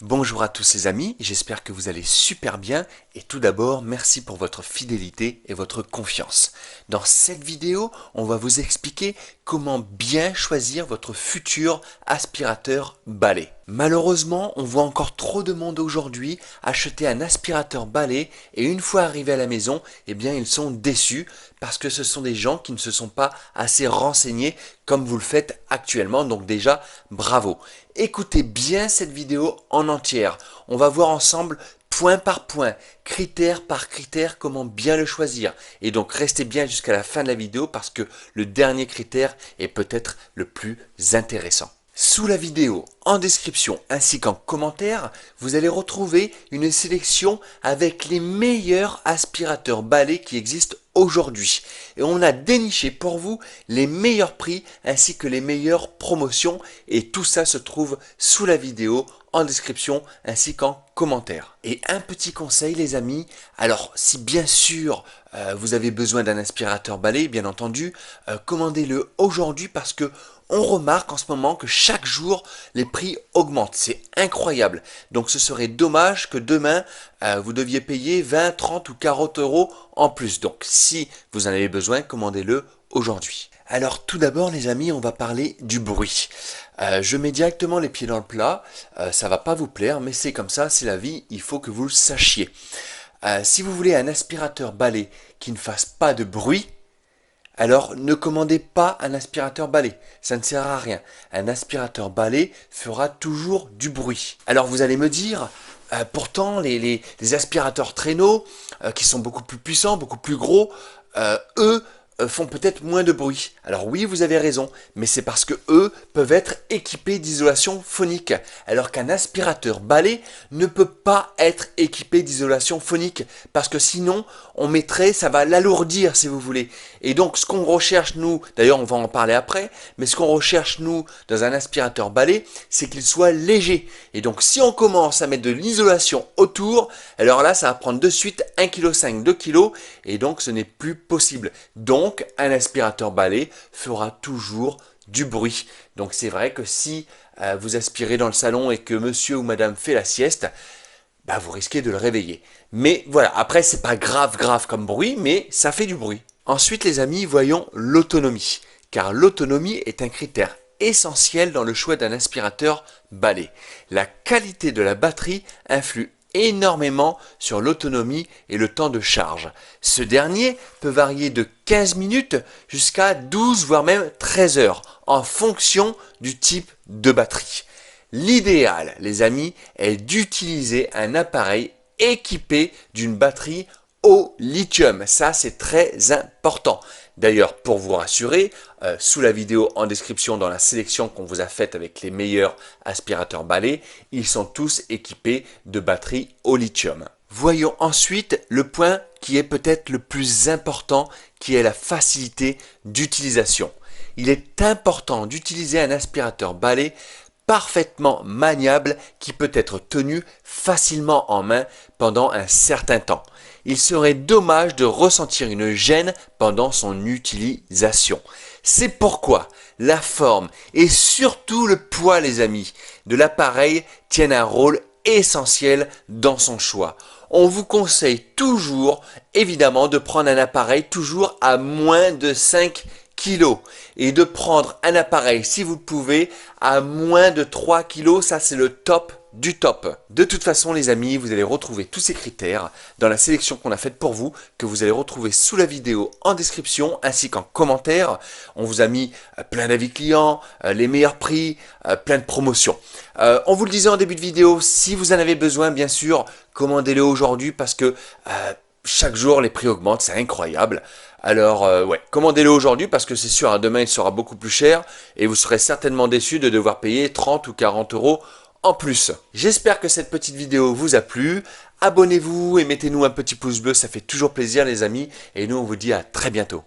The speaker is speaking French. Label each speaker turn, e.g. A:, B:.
A: Bonjour à tous les amis, j'espère que vous allez super bien et tout d'abord merci pour votre fidélité et votre confiance. Dans cette vidéo, on va vous expliquer comment bien choisir votre futur aspirateur balai. Malheureusement, on voit encore trop de monde aujourd'hui acheter un aspirateur balai et une fois arrivé à la maison, eh bien ils sont déçus parce que ce sont des gens qui ne se sont pas assez renseignés comme vous le faites actuellement. Donc déjà, bravo. Écoutez bien cette vidéo en entière. On va voir ensemble point par point, critère par critère, comment bien le choisir. Et donc restez bien jusqu'à la fin de la vidéo parce que le dernier critère est peut-être le plus intéressant. Sous la vidéo, en description ainsi qu'en commentaire, vous allez retrouver une sélection avec les meilleurs aspirateurs balais qui existent aujourd'hui. Et on a déniché pour vous les meilleurs prix ainsi que les meilleures promotions et tout ça se trouve sous la vidéo en description ainsi qu'en commentaire. Et un petit conseil les amis, alors si bien sûr vous avez besoin d'un aspirateur balai, bien entendu, commandez-le aujourd'hui parce que on remarque en ce moment que chaque jour les prix augmentent, c'est incroyable. Donc ce serait dommage que demain vous deviez payer 20, 30 ou 40 euros en plus. Donc si vous en avez besoin, commandez-le aujourd'hui. Alors tout d'abord les amis, on va parler du bruit. Je mets directement les pieds dans le plat, ça va pas vous plaire, mais c'est comme ça, c'est la vie, il faut que vous le sachiez. Si vous voulez un aspirateur balai qui ne fasse pas de bruit, alors ne commandez pas un aspirateur balai, ça ne sert à rien. Un aspirateur balai fera toujours du bruit. Alors vous allez me dire, pourtant les aspirateurs traîneaux, qui sont beaucoup plus puissants, beaucoup plus gros, eux font peut-être moins de bruit. Alors oui, vous avez raison, mais c'est parce que eux peuvent être équipés d'isolation phonique, alors qu'un aspirateur balai ne peut pas être équipé d'isolation phonique, parce que sinon, on mettrait, ça va l'alourdir si vous voulez. Et donc, ce qu'on recherche nous, d'ailleurs on va en parler après, mais ce qu'on recherche nous dans un aspirateur balai, c'est qu'il soit léger. Et donc, si on commence à mettre de l'isolation autour, alors là, ça va prendre de suite 1,5 kg, 2 kg, et donc ce n'est plus possible. Donc, un aspirateur balai fera toujours du bruit. Donc c'est vrai que si vous aspirez dans le salon et que monsieur ou madame fait la sieste, bah, vous risquez de le réveiller. Mais voilà, après c'est pas grave comme bruit, mais ça fait du bruit. Ensuite les amis, voyons l'autonomie. Car l'autonomie est un critère essentiel dans le choix d'un aspirateur balai. La qualité de la batterie influe énormément sur l'autonomie et le temps de charge. Ce dernier peut varier de 15 minutes jusqu'à 12 voire même 13 heures en fonction du type de batterie. L'idéal, les amis, est d'utiliser un appareil équipé d'une batterie au lithium. Ça, c'est très important. D'ailleurs, pour vous rassurer, sous la vidéo en description dans la sélection qu'on vous a faite avec les meilleurs aspirateurs balais, ils sont tous équipés de batteries au lithium. Voyons ensuite le point qui est peut-être le plus important, qui est la facilité d'utilisation. Il est important d'utiliser un aspirateur balai parfaitement maniable qui peut être tenu facilement en main pendant un certain temps. Il serait dommage de ressentir une gêne pendant son utilisation. C'est pourquoi la forme et surtout le poids, les amis, de l'appareil tiennent un rôle essentiel dans son choix. On vous conseille toujours, évidemment, de prendre un appareil toujours à moins de 5 kg et de prendre un appareil, si vous le pouvez, à moins de 3 kg. Ça, c'est le top du top. De toute façon, les amis, vous allez retrouver tous ces critères dans la sélection qu'on a faite pour vous, que vous allez retrouver sous la vidéo en description ainsi qu'en commentaire. On vous a mis plein d'avis clients, les meilleurs prix, plein de promotions. On vous le disait en début de vidéo, si vous en avez besoin, bien sûr, commandez-le aujourd'hui parce que chaque jour les prix augmentent, c'est incroyable. Alors ouais, commandez-le aujourd'hui parce que c'est sûr, hein, demain il sera beaucoup plus cher et vous serez certainement déçu de devoir payer 30 ou 40 euros en plus. J'espère que cette petite vidéo vous a plu. Abonnez-vous et mettez-nous un petit pouce bleu, ça fait toujours plaisir les amis. Et nous on vous dit à très bientôt.